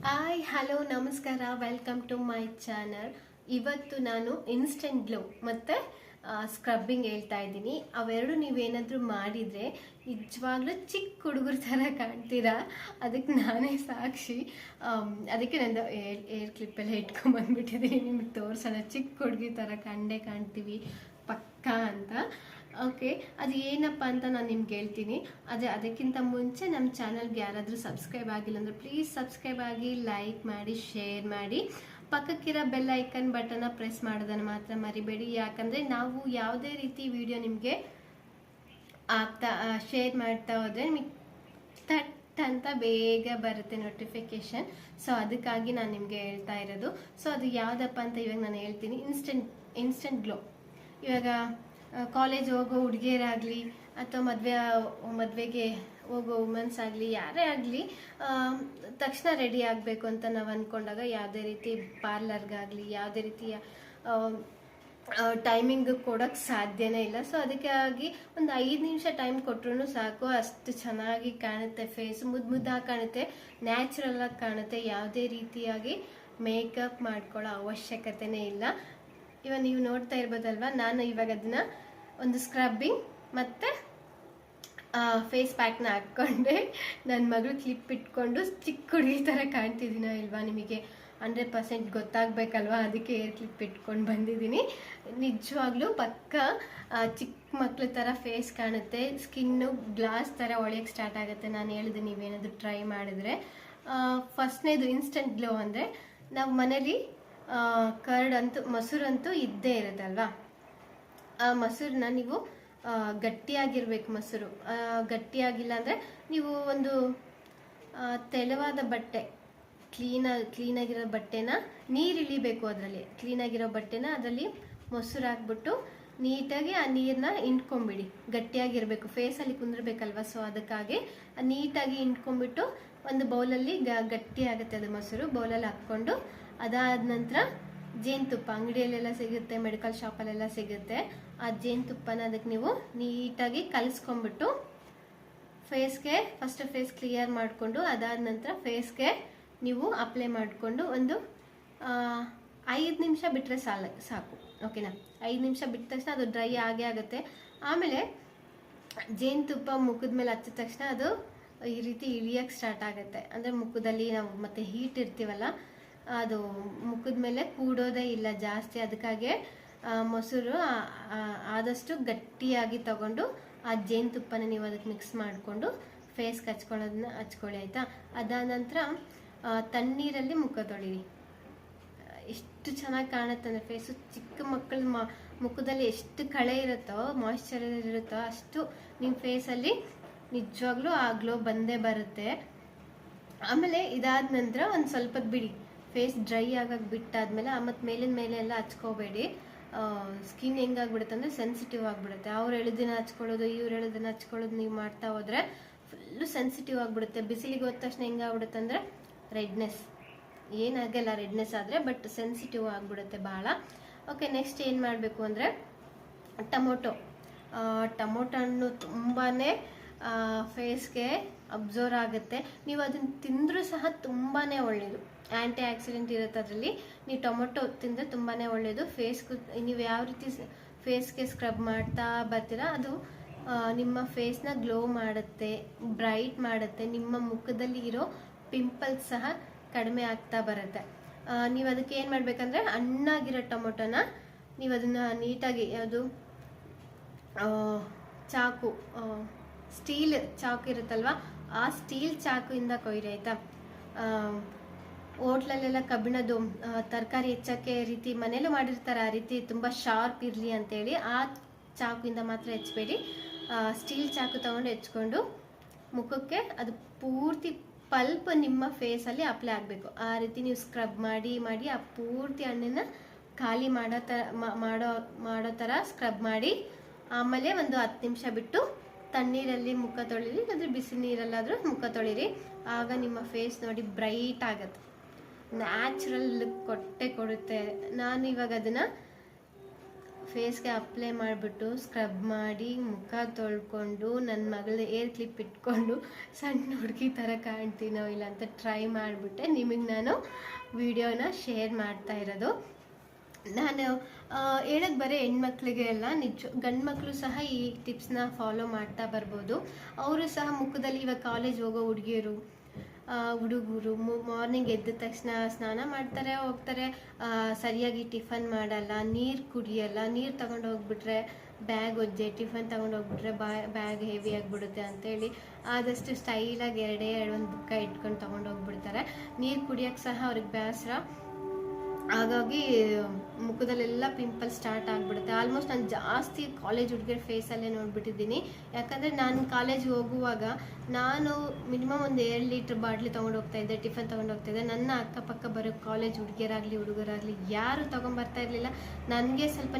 Hi hello ನಮಸ್ಕಾರ, welcome to my channel. ಇವತ್ತು ನಾನು ಇನ್ಸ್ಟೆಂಟ್ ಗ್ಲೋ ಮತ್ತು ಸ್ಕ್ರಬ್ಬಿಂಗ್ ಹೇಳ್ತಾ ಇದ್ದೀನಿ. ಅವೆರಡು ನೀವೇನಾದರೂ ಮಾಡಿದರೆ ನಿಜವಾಗ್ಲೂ ಚಿಕ್ಕ ಹುಡುಗರ ಥರ ಕಾಣ್ತೀರಾ. ಅದಕ್ಕೆ ನಾನೇ ಸಾಕ್ಷಿ. ಅದಕ್ಕೆ ನಂದು ಏರ್ ಕ್ಲಿಪ್ಪೆಲ್ಲ ಇಟ್ಕೊಂಬಂದ್ಬಿಟ್ಟಿದ್ದೀನಿ ನಿಮಗೆ ತೋರಿಸೋಣ. ಚಿಕ್ಕ ಹುಡುಗಿ ಥರ ಕಂಡೇ ಕಾಣ್ತೀವಿ ಪಕ್ಕಾ ಅಂತ. ಓಕೆ, ಅದು ಏನಪ್ಪ ಅಂತ ನಾನು ನಿಮ್ಗೆ ಹೇಳ್ತೀನಿ. ಅದಕ್ಕಿಂತ ಮುಂಚೆ ನಮ್ಮ ಚಾನಲ್ಗೆ ಯಾರಾದರೂ ಸಬ್ಸ್ಕ್ರೈಬ್ ಆಗಿಲ್ಲ ಅಂದರೆ ಪ್ಲೀಸ್ ಸಬ್ಸ್ಕ್ರೈಬ್ ಆಗಿ, ಲೈಕ್ ಮಾಡಿ, ಶೇರ್ ಮಾಡಿ, ಪಕ್ಕಕ್ಕಿರೋ ಬೆಲ್ ಐಕನ್ ಬಟನ್ನ ಪ್ರೆಸ್ ಮಾಡೋದನ್ನು ಮಾತ್ರ ಮರಿಬೇಡಿ. ಯಾಕಂದರೆ ನಾವು ಯಾವುದೇ ರೀತಿ ವಿಡಿಯೋ ನಿಮಗೆ ಶೇರ್ ಮಾಡ್ತಾ ಹೋದರೆ ನಿಮಗೆ ತಟ್ ಅಂತ ಬೇಗ ಬರುತ್ತೆ ನೋಟಿಫಿಕೇಶನ್. ಸೊ ಅದಕ್ಕಾಗಿ ನಾನು ನಿಮಗೆ ಹೇಳ್ತಾ ಇರೋದು. ಸೊ ಅದು ಯಾವುದಪ್ಪ ಅಂತ ಇವಾಗ ನಾನು ಹೇಳ್ತೀನಿ. Instant glow. ಇವಾಗ ಕಾಲೇಜ್ ಹೋಗೋ ಹುಡುಗಿಯರಾಗಲಿ ಅಥವಾ ಮದುವೆಗೆ ಹೋಗೋ ವುಮೆನ್ಸ್ ಆಗಲಿ, ಯಾರೇ ಆಗಲಿ, ತಕ್ಷಣ ರೆಡಿ ಆಗಬೇಕು ಅಂತ ನಾವು ಅಂದ್ಕೊಂಡಾಗ ಯಾವುದೇ ರೀತಿ ಪಾರ್ಲರ್ಗಾಗಲಿ ಯಾವುದೇ ರೀತಿಯ ಟೈಮಿಂಗ್ ಕೊಡೋಕ್ಕೆ ಸಾಧ್ಯನೇ ಇಲ್ಲ. ಸೊ ಅದಕ್ಕಾಗಿ ಒಂದು 5 ನಿಮಿಷ ಟೈಮ್ ಕೊಟ್ಟರು ಸಾಕು. ಅಷ್ಟು ಚೆನ್ನಾಗಿ ಕಾಣುತ್ತೆ, ಫೇಸ್ ಮುದ್ದಾಗಿ ಕಾಣುತ್ತೆ, ನ್ಯಾಚುರಲ್ ಆಗಿ ಕಾಣುತ್ತೆ. ಯಾವುದೇ ರೀತಿಯಾಗಿ ಮೇಕಪ್ ಮಾಡ್ಕೊಳ್ಳೋ ಅವಶ್ಯಕತೆನೇ ಇಲ್ಲ. ಇವಾಗ ನೀವು ನೋಡ್ತಾ ಇರ್ಬೋದಲ್ವ, ನಾನು ಇವಾಗ ಅದನ್ನ ಒಂದು ಸ್ಕ್ರಬ್ಬಿಂಗ್ ಮತ್ತು ಫೇಸ್ ಪ್ಯಾಕ್ನ ಹಾಕ್ಕೊಂಡೆ. ನನ್ನ ಮಗಳು ಕ್ಲಿಪ್ ಇಟ್ಕೊಂಡು ಚಿಕ್ಕ ಹುಡುಗಿ ಥರ ಕಾಣ್ತಿದ್ದೀನೋ ಇಲ್ವಾ ನಿಮಗೆ 100% ಗೊತ್ತಾಗಬೇಕಲ್ವ. ಅದಕ್ಕೆ ಏರ್ ಕ್ಲಿಪ್ ಇಟ್ಕೊಂಡು ಬಂದಿದ್ದೀನಿ. ನಿಜವಾಗ್ಲೂ ಪಕ್ಕ ಚಿಕ್ಕ ಮಕ್ಳ ಥರ ಫೇಸ್ ಕಾಣುತ್ತೆ. ಸ್ಕಿನ್ನು ಗ್ಲಾಸ್ ಥರ ಒಳ್ಳೆಯಕ್ಕೆ ಸ್ಟಾರ್ಟ್ ಆಗುತ್ತೆ. ನಾನು ಹೇಳಿದೆ ನೀವೇನಾದರೂ ಟ್ರೈ ಮಾಡಿದ್ರೆ. ಫಸ್ಟ್ನೇದು ಇನ್ಸ್ಟೆಂಟ್ ಗ್ಲೋ ಅಂದರೆ ನಾವು ಮನೇಲಿ ಮೊಸರಂತೂ ಇದ್ದೇ ಇರುತ್ತಲ್ವಾ. ಆ ಮೊಸರನ್ನ ನೀವು ಗಟ್ಟಿಯಾಗಿರ್ಬೇಕು. ಮೊಸರು ಗಟ್ಟಿಯಾಗಿಲ್ಲ ಅಂದರೆ ನೀವು ಒಂದು ತೆಳುವಾದ ಬಟ್ಟೆ, ಕ್ಲೀನಾಗಿರೋ ಬಟ್ಟೆನ, ನೀರು ಇಳಿಬೇಕು ಅದರಲ್ಲಿ, ಕ್ಲೀನಾಗಿರೋ ಬಟ್ಟೆನ ಅದರಲ್ಲಿ ಮೊಸರು ಹಾಕ್ಬಿಟ್ಟು ನೀಟಾಗಿ ಆ ನೀರನ್ನ ಇಂಟ್ಕೊಂಬಿಡಿ. ಗಟ್ಟಿಯಾಗಿರಬೇಕು, ಫೇಸಲ್ಲಿ ಕುಂದಿರ್ಬೇಕಲ್ವ. ಸೊ ಅದಕ್ಕಾಗಿ ನೀಟಾಗಿ ಇಂಟ್ಕೊಂಡ್ಬಿಟ್ಟು ಒಂದು ಬೌಲಲ್ಲಿ ಗಟ್ಟಿ ಆಗುತ್ತೆ ಅದು ಮೊಸರು. ಬೌಲಲ್ಲಿ ಹಾಕ್ಕೊಂಡು ಅದಾದ ನಂತರ ಜೇನುತುಪ್ಪ ಅಂಗಡಿಯಲ್ಲೆಲ್ಲ ಸಿಗುತ್ತೆ, ಮೆಡಿಕಲ್ ಶಾಪಲ್ಲೆಲ್ಲ ಸಿಗುತ್ತೆ. ಆ ಜೇನುತುಪ್ಪನ ಅದಕ್ಕೆ ನೀವು ನೀಟಾಗಿ ಕಲಿಸ್ಕೊಂಡ್ಬಿಟ್ಟು ಫೇಸ್ಗೆ ಫೇಸ್ ಕ್ಲಿಯರ್ ಮಾಡಿಕೊಂಡು ಅದಾದ ನಂತರ ಫೇಸ್ಗೆ ನೀವು ಅಪ್ಲೈ ಮಾಡಿಕೊಂಡು ಒಂದು 5 ನಿಮಿಷ ಬಿಟ್ಟರೆ ಸಾಕು. ಓಕೆನಾ? 5 ನಿಮಿಷ ಬಿಟ್ಟ ತಕ್ಷಣ ಅದು ಡ್ರೈ ಆಗೇ ಆಗುತ್ತೆ. ಆಮೇಲೆ ಜೇನುತುಪ್ಪ ಮುಖದ ಮೇಲೆ ಹಚ್ಚಿದ ತಕ್ಷಣ ಅದು ಈ ರೀತಿ ಇಳಿಯೋಕ್ಕೆ ಸ್ಟಾರ್ಟ್ ಆಗುತ್ತೆ. ಅಂದರೆ ಮುಖದಲ್ಲಿ ನಾವು ಮತ್ತೆ ಹೀಟ್ ಇರ್ತೀವಲ್ಲ, ಅದು ಮುಖದ ಮೇಲೆ ಕೂಡೋದೇ ಇಲ್ಲ ಜಾಸ್ತಿ. ಅದಕ್ಕಾಗಿ ಮೊಸರು ಆದಷ್ಟು ಗಟ್ಟಿಯಾಗಿ ತಗೊಂಡು ಆ ಜೇನುತುಪ್ಪನ ನೀವು ಅದಕ್ಕೆ ಮಿಕ್ಸ್ ಮಾಡಿಕೊಂಡು ಫೇಸ್ಗೆ ಹಚ್ಕೊಳ್ಳಿ, ಆಯಿತಾ? ಅದಾದ ನಂತರ ತಣ್ಣೀರಲ್ಲಿ ಮುಖ ತೊಳೀರಿ. ಎಷ್ಟು ಚೆನ್ನಾಗಿ ಕಾಣುತ್ತೆ ಅಂದರೆ ಫೇಸು. ಚಿಕ್ಕ ಮಕ್ಕಳ ಮುಖದಲ್ಲಿ ಎಷ್ಟು ಕಳೆ ಇರುತ್ತೋ, ಮಾಯಿಶ್ಚರೈಸರ್ ಇರುತ್ತೋ, ಅಷ್ಟು ನಿಮ್ಮ ಫೇಸಲ್ಲಿ ನಿಜವಾಗ್ಲೂ ಆ ಗ್ಲೋ ಬಂದೇ ಬರುತ್ತೆ. ಆಮೇಲೆ ಇದಾದ ನಂತರ ಒಂದು ಸ್ವಲ್ಪ ಬಿಡಿ, ಫೇಸ್ ಡ್ರೈ ಆಗೋಕ್ಕೆ ಬಿಟ್ಟಾದ್ಮೇಲೆ ಮತ್ತು ಮೇಲಿನ ಮೇಲೆ ಎಲ್ಲ ಹಚ್ಕೋಬೇಡಿ. ಸ್ಕಿನ್ ಹೆಂಗಾಗ್ಬಿಡುತ್ತೆ ಅಂದರೆ ಸೆನ್ಸಿಟಿವ್ ಆಗಿಬಿಡುತ್ತೆ. ಅವ್ರು ಹೇಳಿದಿನ ಹಚ್ಕೊಳ್ಳೋದು, ಇವ್ರು ಹೇಳಿದಿನ ಹಚ್ಕೊಳ್ಳೋದು ನೀವು ಮಾಡ್ತಾ ಹೋದರೆ ಫುಲ್ಲು ಸೆನ್ಸಿಟಿವ್ ಆಗಿಬಿಡುತ್ತೆ. ಬಿಸಿಲಿಗೆ ಹೋದ ತಕ್ಷಣ ಹೆಂಗಾಗ್ಬಿಡುತ್ತೆ ಅಂದರೆ ರೆಡ್ನೆಸ್. ಏನಾಗಲ್ಲ ರೆಡ್ನೆಸ್ ಆದರೆ, ಬಟ್ ಸೆನ್ಸಿಟಿವ್ ಆಗಿಬಿಡುತ್ತೆ ಭಾಳ. ಓಕೆ, ನೆಕ್ಸ್ಟ್ ಏನು ಮಾಡಬೇಕು ಅಂದರೆ ಟೊಮೊಟೊ ಹಣ್ಣು ತುಂಬಾ ಫೇಸ್ಗೆ ಅಬ್ಸರ್ವ್ ಆಗುತ್ತೆ. ನೀವು ಅದನ್ನು ತಿಂದರೂ ಸಹ ತುಂಬಾ ಒಳ್ಳೆಯದು. ಆ್ಯಂಟಿ ಆಕ್ಸಿಡೆಂಟ್ ಇರುತ್ತೆ ಅದರಲ್ಲಿ. ನೀವು ಟೊಮೊಟೊ ತಿಂದರೆ ತುಂಬಾ ಒಳ್ಳೆಯದು. ನೀವು ಯಾವ ರೀತಿ ಫೇಸ್ಗೆ ಸ್ಕ್ರಬ್ ಮಾಡ್ತಾ ಬರ್ತೀರಾ, ಅದು ನಿಮ್ಮ ಫೇಸ್ನ ಗ್ಲೋ ಮಾಡುತ್ತೆ, ಬ್ರೈಟ್ ಮಾಡುತ್ತೆ. ನಿಮ್ಮ ಮುಖದಲ್ಲಿ ಇರೋ ಪಿಂಪಲ್ಸ್ ಸಹ ಕಡಿಮೆ ಆಗ್ತಾ ಬರುತ್ತೆ. ನೀವು ಅದಕ್ಕೆ ಏನು ಮಾಡಬೇಕಂದ್ರೆ ಹಣ್ಣಾಗಿರೋ ಟೊಮೊಟೊನ ನೀವು ಅದನ್ನು ನೀಟಾಗಿ, ಯಾವುದು ಚಾಕು, ಸ್ಟೀಲ್ ಚಾಕು ಇರುತ್ತಲ್ವ, ಆ ಸ್ಟೀಲ್ ಚಾಕುಯಿಂದ ಕೊಯ್ರಿ, ಆಯಿತಾ? ಹೋಟ್ಲಲ್ಲೆಲ್ಲ ಕಬ್ಬಿಣದ್ದು ತರಕಾರಿ ಹೆಚ್ಚೋಕ್ಕೆ ರೀತಿ ಮನೇಲೂ ಮಾಡಿರ್ತಾರೆ, ಆ ರೀತಿ ತುಂಬ ಶಾರ್ಪ್ ಇರಲಿ ಅಂತೇಳಿ ಆ ಚಾಕುಯಿಂದ ಮಾತ್ರ ಹೆಚ್ಚಬೇಡಿ. ಸ್ಟೀಲ್ ಚಾಕು ತೊಗೊಂಡು ಹೆಚ್ಕೊಂಡು ಮುಖಕ್ಕೆ ಅದು ಪೂರ್ತಿ ಪಲ್ಪ್ ನಿಮ್ಮ ಫೇಸಲ್ಲಿ ಅಪ್ಲೈ ಆಗಬೇಕು. ಆ ರೀತಿ ನೀವು ಸ್ಕ್ರಬ್ ಮಾಡಿ ಆ ಪೂರ್ತಿ ಹಣ್ಣನ್ನು ಖಾಲಿ ಮಾಡೋ ಥರ ಸ್ಕ್ರಬ್ ಮಾಡಿ, ಆಮೇಲೆ ಒಂದು 10 ನಿಮಿಷ ಬಿಟ್ಟು ತಣ್ಣೀರಲ್ಲಿ ಮುಖ ತೊಳಿರಿ, ಅಂದರೆ ಬಿಸಿ ನೀರಲ್ಲಾದರೂ ಮುಖ ತೊಳಿರಿ. ಆಗ ನಿಮ್ಮ ಫೇಸ್ ನೋಡಿ ಬ್ರೈಟ್ ಆಗುತ್ತೆ, ನ್ಯಾಚುರಲ್ ಲುಕ್ ಕೊಡುತ್ತೆ. ನಾನು ಇವಾಗ ಅದನ್ನು ಫೇಸ್ಗೆ ಅಪ್ಲೈ ಮಾಡಿಬಿಟ್ಟು ಸ್ಕ್ರಬ್ ಮಾಡಿ ಮುಖ ತೊಳ್ಕೊಂಡು ನನ್ನ ಮಗಳ ಏರ್ ಕ್ಲಿಪ್ ಇಟ್ಕೊಂಡು ಸಣ್ಣ ಹುಡುಗಿ ಥರ ಕಾಣ್ತೀನೋ ಇಲ್ಲ ಅಂತ ಟ್ರೈ ಮಾಡಿಬಿಟ್ಟೆ ನಿಮಗೆ ನಾನು ವಿಡಿಯೋನ ಶೇರ್ ಮಾಡ್ತಾ ಇರೋದು. ನಾನು ಹೇಳೋದು ಬರೀ ಹೆಣ್ಮಕ್ಳಿಗೆ ಎಲ್ಲ, ನಿಜ ಗಂಡು ಮಕ್ಕಳು ಸಹ ಈ ಟಿಪ್ಸ್ನ ಫಾಲೋ ಮಾಡ್ತಾ ಬರ್ಬೋದು. ಅವರು ಸಹ ಮುಖದಲ್ಲಿ ಇವಾಗ ಕಾಲೇಜ್ ಹೋಗೋ ಹುಡುಗಿಯರು ಹುಡುಗರು ಮಾರ್ನಿಂಗ್ ಎದ್ದ ತಕ್ಷಣ ಸ್ನಾನ ಮಾಡ್ತಾರೆ, ಹೋಗ್ತಾರೆ, ಸರಿಯಾಗಿ ಟಿಫನ್ ಮಾಡಲ್ಲ, ನೀರು ಕುಡಿಯಲ್ಲ, ನೀರು ತಗೊಂಡು ಹೋಗ್ಬಿಟ್ರೆ ಬ್ಯಾಗ್ ಒಜ್ಜೆ, ಟಿಫನ್ ತಗೊಂಡು ಹೋಗ್ಬಿಟ್ರೆ ಬ್ಯಾಗ್ ಹೆವಿ ಆಗಿಬಿಡುತ್ತೆ ಅಂತೇಳಿ ಆದಷ್ಟು ಸ್ಟೈಲಾಗಿ ಒಂದು ಬುಕ್ಕ ಇಟ್ಕೊಂಡು ತೊಗೊಂಡು ಹೋಗ್ಬಿಡ್ತಾರೆ. ನೀರು ಕುಡಿಯೋಕ್ಕೆ ಸಹ ಅವ್ರಿಗೆ ಬೇಸರ, ಹಾಗಾಗಿ ಮುಖದಲ್ಲೆಲ್ಲ ಪಿಂಪಲ್ಸ್ ಸ್ಟಾರ್ಟ್ ಆಗಿಬಿಡುತ್ತೆ. ಆಲ್ಮೋಸ್ಟ್ ನಾನು ಜಾಸ್ತಿ ಕಾಲೇಜ್ ಹುಡುಗಿಯರ ಫೇಸಲ್ಲೇ ನೋಡಿಬಿಟ್ಟಿದ್ದೀನಿ. ಯಾಕಂದರೆ ನಾನು ಕಾಲೇಜಿಗೆ ಹೋಗುವಾಗ ನಾನು ಮಿನಿಮಮ್ ಒಂದು 2 ಲೀಟ್ರ್ ಬಾಟ್ಲಿ ತೊಗೊಂಡು ಹೋಗ್ತಾಯಿದ್ದೆ, ಟಿಫನ್ ತೊಗೊಂಡು ಹೋಗ್ತಾಯಿದ್ದೆ. ನನ್ನ ಅಕ್ಕಪಕ್ಕ ಬರೋ ಕಾಲೇಜ್ ಹುಡುಗಿಯರಾಗಲಿ ಹುಡುಗರಾಗಲಿ ಯಾರು ತೊಗೊಂಬರ್ತಾ ಇರಲಿಲ್ಲ. ನನಗೆ ಸ್ವಲ್ಪ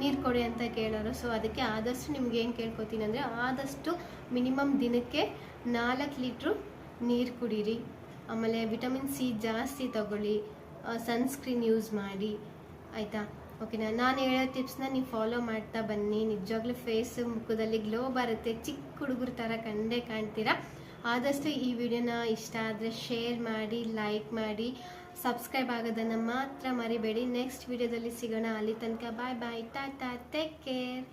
ನೀರು ಕೊಡಿ ಅಂತ ಕೇಳೋರು. ಸೊ ಅದಕ್ಕೆ ಆದಷ್ಟು ನಿಮ್ಗೆ ಏನು ಕೇಳ್ಕೊತೀನಿ ಅಂದರೆ, ಆದಷ್ಟು ಮಿನಿಮಮ್ ದಿನಕ್ಕೆ 4 ಲೀಟ್ರು ನೀರು ಕುಡೀರಿ. ಆಮೇಲೆ ವಿಟಮಿನ್ ಸಿ ಜಾಸ್ತಿ ತಗೊಳ್ಳಿ, ಸನ್ಸ್ಕ್ರೀನ್ ಯೂಸ್ ಮಾಡಿ, ಆಯಿತಾ? ಓಕೆನಾ? ನಾನು ಹೇಳೋ ಟಿಪ್ಸ್ನ ನೀವು ಫಾಲೋ ಮಾಡ್ತಾ ಬನ್ನಿ. ನಿಜವಾಗ್ಲೂ ಫೇಸ್ ಮುಖದಲ್ಲಿ ಗ್ಲೋ ಬರುತ್ತೆ, ಚಿಕ್ಕ ಹುಡುಗರ ಥರ ಕಂಡೇ ಕಾಣ್ತೀರಾ. ಆದಷ್ಟು ಈ ವಿಡಿಯೋನ ಇಷ್ಟ ಆದರೆ ಶೇರ್ ಮಾಡಿ, ಲೈಕ್ ಮಾಡಿ, ಸಬ್ಸ್ಕ್ರೈಬ್ ಆಗೋದನ್ನು ಮಾತ್ರ ಮರಿಬೇಡಿ. ನೆಕ್ಸ್ಟ್ ವಿಡಿಯೋದಲ್ಲಿ ಸಿಗೋಣ. ಅಲ್ಲಿ ತನಕ ಬಾಯ್ ಬಾಯ್, ಟಾಟಾ, ಟೇಕ್ ಕೇರ್.